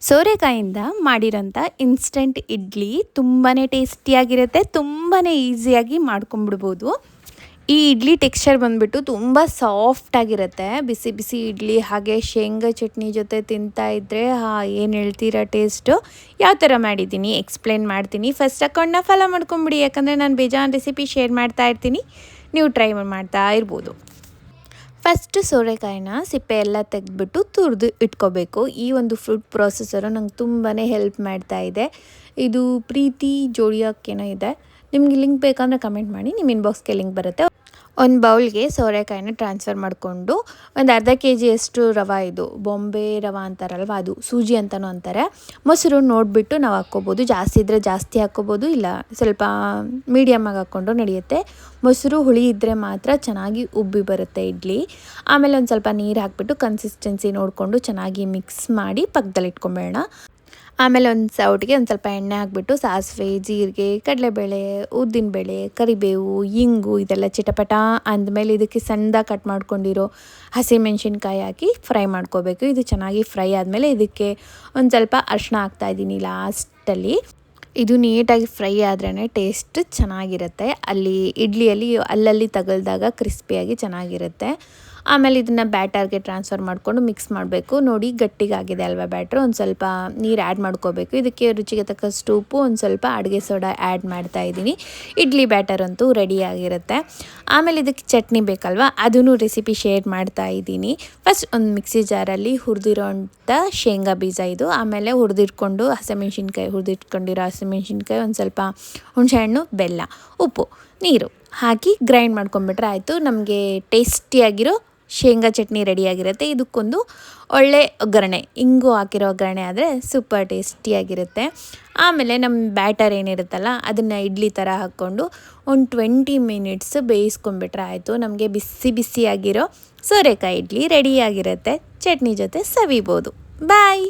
ಸೋರೆಕಾಯಿಂದ ಮಾಡಿರೋಂಥ ಇನ್ಸ್ಟೆಂಟ್ ಇಡ್ಲಿ ತುಂಬಾ ಟೇಸ್ಟಿಯಾಗಿರುತ್ತೆ, ತುಂಬಾ ಈಸಿಯಾಗಿ ಮಾಡ್ಕೊಂಬಿಡ್ಬೋದು. ಈ ಇಡ್ಲಿ ಟೆಕ್ಸ್ಚರ್ ಬಂದುಬಿಟ್ಟು ತುಂಬ ಸಾಫ್ಟಾಗಿರುತ್ತೆ. ಬಿಸಿ ಬಿಸಿ ಇಡ್ಲಿ ಹಾಗೆ ಶೇಂಗಾ ಚಟ್ನಿ ಜೊತೆ ತಿಂತಾ ಇದ್ದರೆ ಏನು ಹೇಳ್ತೀರಾ ಟೇಸ್ಟು. ಯಾವ ಥರ ಮಾಡಿದ್ದೀನಿ ಎಕ್ಸ್ಪ್ಲೇನ್ ಮಾಡ್ತೀನಿ. ಫಸ್ಟ್ ಅಕೌಂಟ್ನ ಫಾಲೋ ಮಾಡ್ಕೊಂಬಿಡಿ, ಯಾಕಂದರೆ ನಾನು ಬೇಜಾನ್ ರೆಸಿಪಿ ಶೇರ್ ಮಾಡ್ತಾ ಇರ್ತೀನಿ, ನೀವು ಟ್ರೈ ಮಾಡ್ತಾ ಇರ್ಬೋದು. ಫಸ್ಟ್ ಸೋರೆಕಾಯಿನ ಸಿಪ್ಪೆ ಎಲ್ಲ ತೆಗೆದ್ಬಿಟ್ಟು ತುರಿದು ಇಟ್ಕೋಬೇಕು. ಈ ಒಂದು ಫುಡ್ ಪ್ರೊಸೆಸರು ನಂಗೆ ತುಂಬಾ ಹೆಲ್ಪ್ ಮಾಡ್ತಾ ಇದೆ. ಇದು ಪ್ರೀತಿ ಜೋಡಿಯೋಕ್ಕೇನೋ ಇದೆ, ನಿಮ್ಗೆ ಲಿಂಕ್ ಬೇಕಂದರೆ ಕಮೆಂಟ್ ಮಾಡಿ, ನಿಮ್ಮ ಇನ್ಬಾಕ್ಸ್ಗೆ ಲಿಂಕ್ ಬರುತ್ತೆ. ಒಂದು ಬೌಲ್ಗೆ ಸೋರೆಕಾಯಿನ ಟ್ರಾನ್ಸ್ಫರ್ ಮಾಡಿಕೊಂಡು ಒಂದು ಅರ್ಧ kg ಅಷ್ಟು ರವೆ, ಇದು ಬಾಂಬೆ ರವೆ ಅಂತಾರಲ್ವ ಅದು, ಸೂಜಿ ಅಂತಲೂ ಅಂತಾರೆ. ಮೊಸರು ನೋಡಿಬಿಟ್ಟು ನಾವು ಹಾಕ್ಕೋಬೋದು, ಜಾಸ್ತಿ ಇದ್ದರೆ ಜಾಸ್ತಿ ಹಾಕ್ಕೋಬೋದು, ಇಲ್ಲ ಸ್ವಲ್ಪ ಮೀಡಿಯಮ್ಮಾಗಿ ಹಾಕ್ಕೊಂಡು ನಡೆಯುತ್ತೆ. ಮೊಸರು ಹುಳಿ ಇದ್ದರೆ ಮಾತ್ರ ಚೆನ್ನಾಗಿ ಉಬ್ಬಿ ಬರುತ್ತೆ ಇಡ್ಲಿ. ಆಮೇಲೆ ಒಂದು ಸ್ವಲ್ಪ ನೀರು ಹಾಕ್ಬಿಟ್ಟು ಕನ್ಸಿಸ್ಟೆನ್ಸಿ ನೋಡಿಕೊಂಡು ಚೆನ್ನಾಗಿ ಮಿಕ್ಸ್ ಮಾಡಿ ಪಕ್ಕದಲ್ಲಿ ಇಟ್ಕೊಂಬೇಡ. ಆಮೇಲೆ ಒಂದು ಸೌಟಿಗೆ ಒಂದು ಸ್ವಲ್ಪ ಎಣ್ಣೆ ಹಾಕ್ಬಿಟ್ಟು ಸಾಸಿವೆ, ಜೀರಿಗೆ, ಕಡಲೆಬೇಳೆ, ಉದ್ದಿನಬೇಳೆ, ಕರಿಬೇವು, ಇಂಗು ಇದೆಲ್ಲ ಚಿಟಪಟ ಅಂದಮೇಲೆ ಇದಕ್ಕೆ ಸಣ್ಣದಾಗಿ ಕಟ್ ಮಾಡ್ಕೊಂಡಿರೋ ಹಸಿಮೆಣ್ಸಿನ್ಕಾಯಿ ಹಾಕಿ ಫ್ರೈ ಮಾಡ್ಕೋಬೇಕು. ಇದು ಚೆನ್ನಾಗಿ ಫ್ರೈ ಆದಮೇಲೆ ಇದಕ್ಕೆ ಒಂದು ಸ್ವಲ್ಪ ಅರಿಶಿನ ಹಾಕ್ತಾಯಿದ್ದೀನಿ ಲಾಸ್ಟಲ್ಲಿ. ಇದು ನೀಟಾಗಿ ಫ್ರೈ ಆದ್ರೇ ಟೇಸ್ಟ್ ಚೆನ್ನಾಗಿರುತ್ತೆ, ಅಲ್ಲಿ ಇಡ್ಲಿಯಲ್ಲಿ ಅಲ್ಲಲ್ಲಿ ತಗಲ್ದಾಗ ಕ್ರಿಸ್ಪಿಯಾಗಿ ಚೆನ್ನಾಗಿರುತ್ತೆ. ಆಮೇಲೆ ಇದನ್ನು ಬ್ಯಾಟರ್ಗೆ ಟ್ರಾನ್ಸ್ಫರ್ ಮಾಡಿಕೊಂಡು ಮಿಕ್ಸ್ ಮಾಡಬೇಕು. ನೋಡಿ ಗಟ್ಟಿಗಾಗಿದೆ ಅಲ್ವಾ ಬ್ಯಾಟ್ರು, ಒಂದು ಸ್ವಲ್ಪ ನೀರು ಆ್ಯಡ್ ಮಾಡ್ಕೋಬೇಕು. ಇದಕ್ಕೆ ರುಚಿಗೆ ತಕ್ಕಷ್ಟು ಉಪ್ಪು, ಒಂದು ಸ್ವಲ್ಪ ಅಡುಗೆ ಸೋಡಾ ಆ್ಯಡ್ ಮಾಡ್ತಾಯಿದ್ದೀನಿ. ಇಡ್ಲಿ ಬ್ಯಾಟರ್ ಅಂತೂ ರೆಡಿಯಾಗಿರುತ್ತೆ. ಆಮೇಲೆ ಇದಕ್ಕೆ ಚಟ್ನಿ ಬೇಕಲ್ವ, ಅದನ್ನು ರೆಸಿಪಿ ಶೇರ್ ಮಾಡ್ತಾ ಇದ್ದೀನಿ. ಫಸ್ಟ್ ಒಂದು ಮಿಕ್ಸಿ ಜಾರಲ್ಲಿ ಹುರಿದಿರೋಂಥ ಶೇಂಗಾ ಬೀಜ ಇದು, ಆಮೇಲೆ ಹುರಿದಿಟ್ಕೊಂಡಿರೋ ಹಸಿಮೆಣ್ಸಿನ್ಕಾಯಿ, ಒಂದು ಸ್ವಲ್ಪ ಹುಣಸೆಹಣ್ಣು, ಬೆಲ್ಲ, ಉಪ್ಪು, ನೀರು ಹಾಕಿ ಗ್ರೈಂಡ್ ಮಾಡ್ಕೊಂಬಿಟ್ರೆ ಆಯಿತು. ನಮಗೆ ಟೇಸ್ಟಿಯಾಗಿರೋ ಶೇಂಗಾ ಚಟ್ನಿ ರೆಡಿಯಾಗಿರುತ್ತೆ. ಇದಕ್ಕೊಂದು ಒಳ್ಳೆ ಒಗ್ಗರಣೆ, ಇಂಗು ಹಾಕಿರೋ ಒಗ್ಗರಣೆ ಆದರೆ ಸೂಪರ್ ಟೇಸ್ಟಿಯಾಗಿರುತ್ತೆ. ಆಮೇಲೆ ನಮ್ಮ ಬ್ಯಾಟರ್ ಏನಿರುತ್ತಲ್ಲ ಅದನ್ನು ಇಡ್ಲಿ ಥರ ಹಾಕ್ಕೊಂಡು ಒಂದು 20 ಮಿನಿಟ್ಸ್ ಬೇಯಿಸ್ಕೊಂಬಿಟ್ರೆ ಆಯಿತು. ನಮಗೆ ಬಿಸಿ ಬಿಸಿಯಾಗಿರೋ ಸೋರೆಕಾಯಿ ಇಡ್ಲಿ ರೆಡಿಯಾಗಿರುತ್ತೆ. ಚಟ್ನಿ ಜೊತೆ ಸವಿಬೋದು. ಬಾಯ್.